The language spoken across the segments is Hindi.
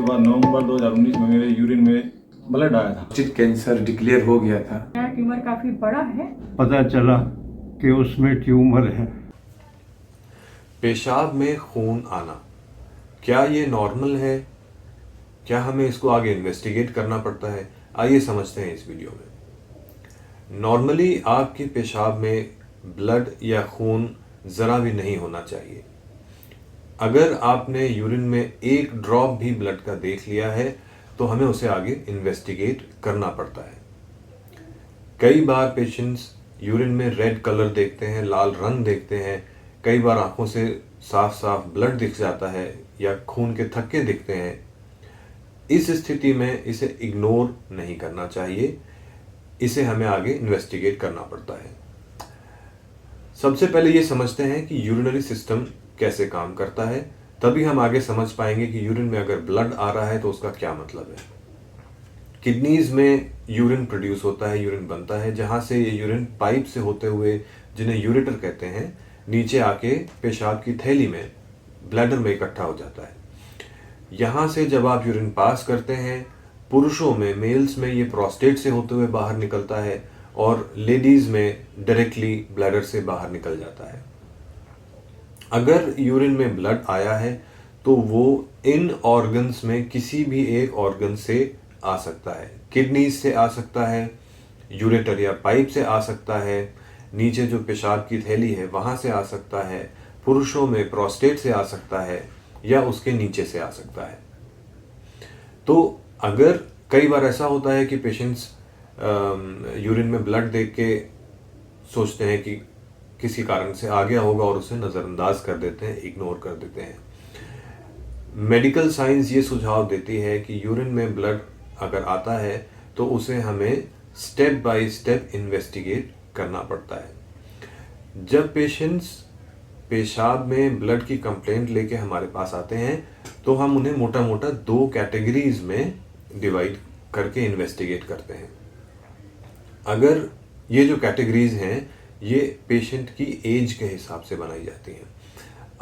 बाद नवंबर 2019 में मेरे यूरिन में ब्लड आया था। कैंसर डिक्लेयर हो गया था। ट्यूमर काफी बड़ा है। पता चला कि उसमें ट्यूमर है। पेशाब में खून आना, क्या ये नॉर्मल है? क्या हमें इसको आगे इन्वेस्टिगेट करना पड़ता है? आइए समझते हैं इस वीडियो में। नॉर्मली आपके पेशाब में ब्लड या खून ज़रा भी नहीं होना चाहिए। अगर आपने यूरिन में एक ड्रॉप भी ब्लड का देख लिया है तो हमें उसे आगे इन्वेस्टिगेट करना पड़ता है। कई बार पेशेंट्स यूरिन में रेड कलर देखते हैं, लाल रंग देखते हैं, कई बार आंखों से साफ साफ ब्लड दिख जाता है या खून के थक्के दिखते हैं। इस स्थिति में इसे इग्नोर नहीं करना चाहिए, इसे हमें आगे इन्वेस्टिगेट करना पड़ता है। सबसे पहले ये समझते हैं कि यूरिनरी सिस्टम कैसे काम करता है, तभी हम आगे समझ पाएंगे कि यूरिन में अगर ब्लड आ रहा है तो उसका क्या मतलब है। किडनीज में यूरिन प्रोड्यूस होता है, यूरिन बनता है, जहां से ये यूरिन पाइप से होते हुए, जिन्हें यूरेटर कहते हैं, नीचे आके पेशाब की थैली में, ब्लैडर में इकट्ठा हो जाता है। यहां से जब आप यूरिन पास करते हैं, पुरुषों में, मेल्स में ये प्रोस्टेट से होते हुए बाहर निकलता है और लेडीज में डायरेक्टली ब्लैडर से बाहर निकल जाता है। अगर यूरिन में ब्लड आया है तो वो इन ऑर्गन्स में किसी भी एक ऑर्गन से आ सकता है। किडनीज से आ सकता है, यूरेटर या पाइप से आ सकता है, नीचे जो पेशाब की थैली है वहां से आ सकता है, पुरुषों में प्रोस्टेट से आ सकता है या उसके नीचे से आ सकता है। तो अगर कई बार ऐसा होता है कि पेशेंट्स यूरिन में ब्लड देख के सोचते हैं कि किसी कारण से आ गया होगा और उसे नज़रअंदाज कर देते हैं, इग्नोर कर देते हैं। मेडिकल साइंस ये सुझाव देती है कि यूरिन में ब्लड अगर आता है तो उसे हमें स्टेप बाय स्टेप इन्वेस्टिगेट करना पड़ता है। जब पेशेंट्स पेशाब में ब्लड की कंप्लेंट लेके हमारे पास आते हैं तो हम उन्हें मोटा मोटा 2 कैटेगरीज में डिवाइड करके इन्वेस्टिगेट करते हैं। अगर ये जो कैटेगरीज हैं ये पेशेंट की एज के हिसाब से बनाई जाती हैं।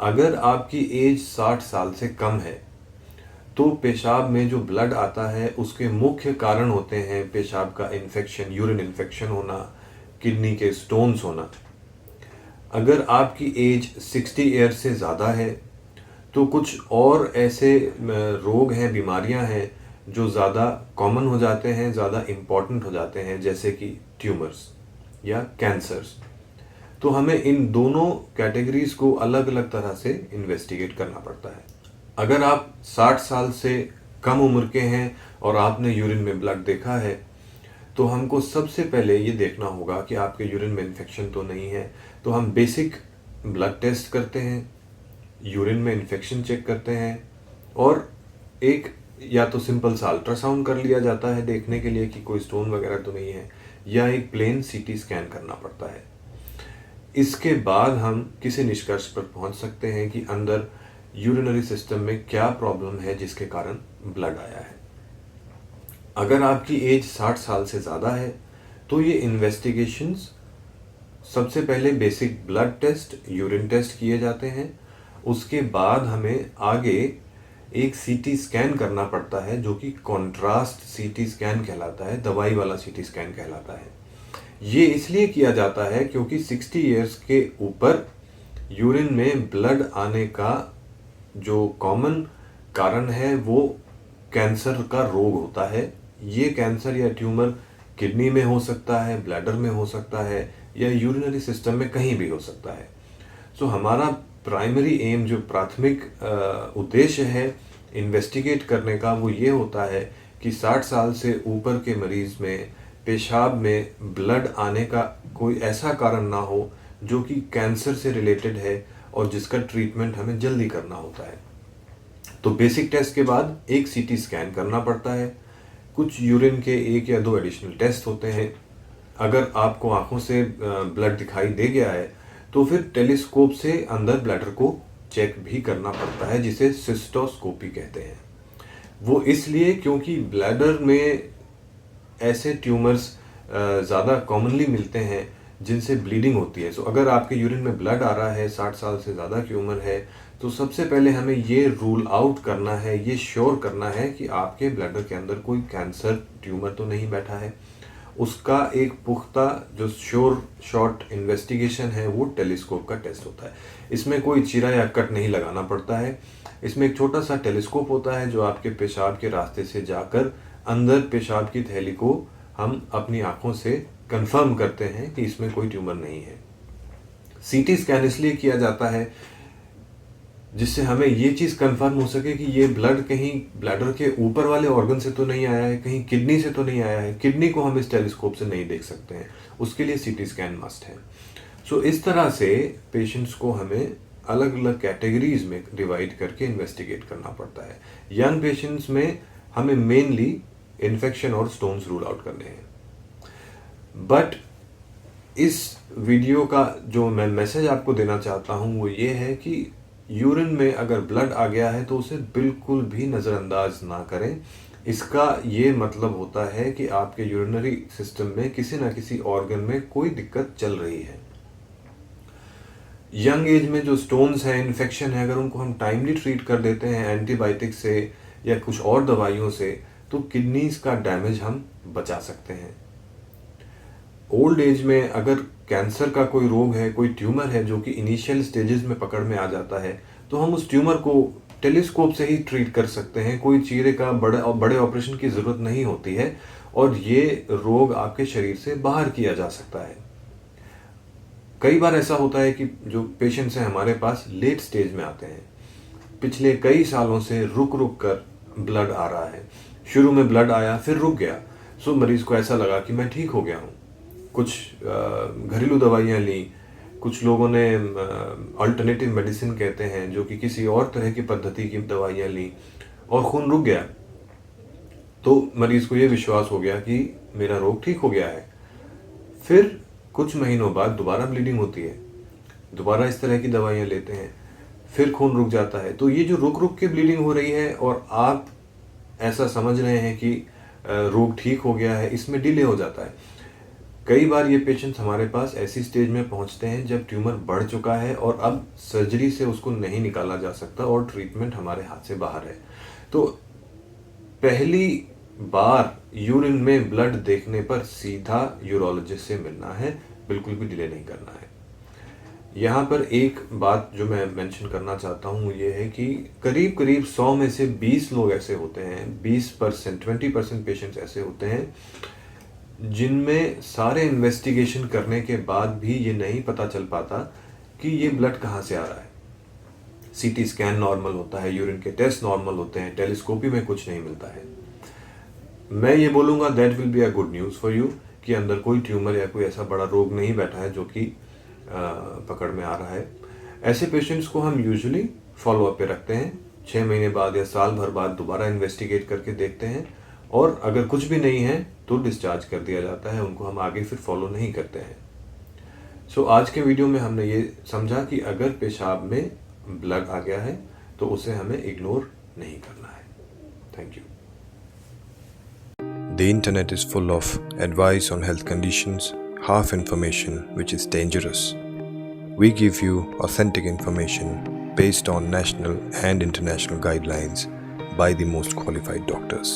अगर आपकी एज 60 साल से कम है तो पेशाब में जो ब्लड आता है उसके मुख्य कारण होते हैं पेशाब का इन्फेक्शन, यूरिन इन्फेक्शन होना, किडनी के स्टोन्स होना। अगर आपकी एज 60 ईयर से ज़्यादा है तो कुछ और ऐसे रोग हैं, बीमारियां हैं जो ज़्यादा कॉमन हो जाते हैं, ज़्यादा इम्पॉर्टेंट हो जाते हैं, जैसे कि ट्यूमर्स या कैंसर्स। तो हमें इन दोनों कैटेगरीज को अलग अलग तरह से इन्वेस्टिगेट करना पड़ता है। अगर आप 60 साल से कम उम्र के हैं और आपने यूरिन में ब्लड देखा है तो हमको सबसे पहले ये देखना होगा कि आपके यूरिन में इन्फेक्शन तो नहीं है। तो हम बेसिक ब्लड टेस्ट करते हैं, यूरिन में इन्फेक्शन चेक करते हैं और एक या तो सिंपल सा अल्ट्रासाउंड कर लिया जाता है देखने के लिए कि कोई स्टोन वगैरह तो नहीं है, या एक प्लेन सीटी स्कैन करना पड़ता है। इसके बाद हम किसी निष्कर्ष पर पहुंच सकते हैं कि अंदर यूरिनरी सिस्टम में क्या प्रॉब्लम है जिसके कारण ब्लड आया है। अगर आपकी एज 60 साल से ज़्यादा है तो ये इन्वेस्टिगेशंस सबसे पहले basic blood test, urine test किए जाते हैं। उसके बाद हमें आगे एक सीटी स्कैन करना पड़ता है जो कि कॉन्ट्रास्ट सीटी स्कैन कहलाता है, दवाई वाला सीटी स्कैन कहलाता है। ये इसलिए किया जाता है क्योंकि 60 इयर्स के ऊपर यूरिन में ब्लड आने का जो कॉमन कारण है वो कैंसर का रोग होता है। ये कैंसर या ट्यूमर किडनी में हो सकता है, ब्लैडर में हो सकता है या यूरिनरी सिस्टम में कहीं भी हो सकता है। सो हमारा प्राइमरी एम, जो प्राथमिक उद्देश्य है इन्वेस्टिगेट करने का, वो ये होता है कि 60 साल से ऊपर के मरीज में पेशाब में ब्लड आने का कोई ऐसा कारण ना हो जो कि कैंसर से रिलेटेड है और जिसका ट्रीटमेंट हमें जल्दी करना होता है। तो बेसिक टेस्ट के बाद एक सीटी स्कैन करना पड़ता है। कुछ यूरिन के 1 या 2 एडिशनल टेस्ट होते हैं। अगर आपको आंखों से ब्लड दिखाई दे गया है तो फिर टेलीस्कोप से अंदर ब्लैडर को चेक भी करना पड़ता है, जिसे सिस्टोस्कोपी कहते हैं। वो इसलिए क्योंकि ब्लैडर में ऐसे ट्यूमर्स ज़्यादा कॉमनली मिलते हैं जिनसे ब्लीडिंग होती है। सो अगर आपके यूरिन में ब्लड आ रहा है, 60 साल से ज़्यादा की उम्र है, तो सबसे पहले हमें ये रूल आउट करना है, ये श्योर करना है कि आपके ब्लडर के अंदर कोई कैंसर ट्यूमर तो नहीं बैठा है। उसका एक पुख्ता जो श्योर शॉर्ट इन्वेस्टिगेशन है वो टेलीस्कोप का टेस्ट होता है। इसमें कोई चीरा या कट नहीं लगाना पड़ता है। इसमें एक छोटा सा टेलीस्कोप होता है जो आपके पेशाब के रास्ते से जाकर अंदर पेशाब की थैली को हम अपनी आंखों से कंफर्म करते हैं कि इसमें कोई ट्यूमर नहीं है। सीटी स्कैन इसलिए किया जाता है जिससे हमें ये चीज़ कंफर्म हो सके कि ये ब्लड कहीं ब्लैडर के ऊपर वाले ऑर्गन से तो नहीं आया है, कहीं किडनी से तो नहीं आया है। किडनी को हम इस टेलीस्कोप से नहीं देख सकते हैं, उसके लिए सीटी स्कैन मस्ट है। सो इस तरह से पेशेंट्स को हमें अलग अलग कैटेगरीज में डिवाइड करके इन्वेस्टिगेट करना पड़ता है। यंग पेशेंट्स में हमें मेनली इन्फेक्शन और स्टोन्स रूल आउट करने हैं। बट इस वीडियो का जो मैं मैसेज आपको देना चाहता हूँ वो ये है कि यूरिन में अगर ब्लड आ गया है तो उसे बिल्कुल भी नज़रअंदाज ना करें। इसका ये मतलब होता है कि आपके यूरिनरी सिस्टम में किसी ना किसी ऑर्गन में कोई दिक्कत चल रही है। यंग एज में जो स्टोन्स हैं, इन्फेक्शन है, अगर उनको हम टाइमली ट्रीट कर देते हैं एंटीबायोटिक से या कुछ और दवाइयों से, तो किडनीज का डैमेज हम बचा सकते हैं। ओल्ड एज में अगर कैंसर का कोई रोग है, कोई ट्यूमर है जो कि इनिशियल स्टेजेस में पकड़ में आ जाता है, तो हम उस ट्यूमर को टेलीस्कोप से ही ट्रीट कर सकते हैं। कोई चीरे का बड़े ऑपरेशन की ज़रूरत नहीं होती है और ये रोग आपके शरीर से बाहर किया जा सकता है। कई बार ऐसा होता है कि जो पेशेंट्स हैं हमारे पास लेट स्टेज में आते हैं, पिछले कई सालों से रुक रुक कर ब्लड आ रहा है। शुरू में ब्लड आया फिर रुक गया, सो मरीज को ऐसा लगा कि मैं ठीक हो गया हूँ। कुछ घरेलू दवाइयाँ ली, कुछ लोगों ने अल्टरनेटिव मेडिसिन कहते हैं जो कि किसी और तरह की पद्धति की दवाइयाँ ली और खून रुक गया, तो मरीज को ये विश्वास हो गया कि मेरा रोग ठीक हो गया है। फिर कुछ महीनों बाद दोबारा ब्लीडिंग होती है, दोबारा इस तरह की दवाइयाँ लेते हैं, फिर खून रुक जाता है। तो ये जो रुक रुक के ब्लीडिंग हो रही है और आप ऐसा समझ रहे हैं कि रोग ठीक हो गया है, इसमें डिले हो जाता है। कई बार ये पेशेंट्स हमारे पास ऐसी स्टेज में पहुंचते हैं जब ट्यूमर बढ़ चुका है और अब सर्जरी से उसको नहीं निकाला जा सकता और ट्रीटमेंट हमारे हाथ से बाहर है। तो पहली बार यूरिन में ब्लड देखने पर सीधा यूरोलॉजिस्ट से मिलना है, बिल्कुल भी डिले नहीं करना है। यहाँ पर एक बात जो मैं मेंशन करना चाहता हूँ ये है कि करीब करीब 100 में से 20 लोग ऐसे होते हैं, 20% पेशेंट्स ऐसे होते हैं जिनमें सारे इन्वेस्टिगेशन करने के बाद भी ये नहीं पता चल पाता कि ये ब्लड कहाँ से आ रहा है। सीटी स्कैन नॉर्मल होता है, यूरिन के टेस्ट नॉर्मल होते हैं, टेलीस्कोपी में कुछ नहीं मिलता है। मैं ये बोलूँगा that will be a good news for you कि अंदर कोई ट्यूमर या कोई ऐसा बड़ा रोग नहीं बैठा है जो कि पकड़ में आ रहा है। ऐसे पेशेंट्स को हम यूजुअली फॉलोअप पे रखते हैं, 6 महीने बाद या साल भर बाद दोबारा इन्वेस्टिगेट करके देखते हैं और अगर कुछ भी नहीं है तो डिस्चार्ज कर दिया जाता है, उनको हम आगे फिर फॉलो नहीं करते हैं। सो आज के वीडियो में हमने ये समझा कि अगर पेशाब में ब्लड आ गया है तो उसे हमें इग्नोर नहीं करना है। Thank you. The internet is full of advice on health conditions, half information which is dangerous. We give you authentic information based on national and international guidelines by the most qualified doctors.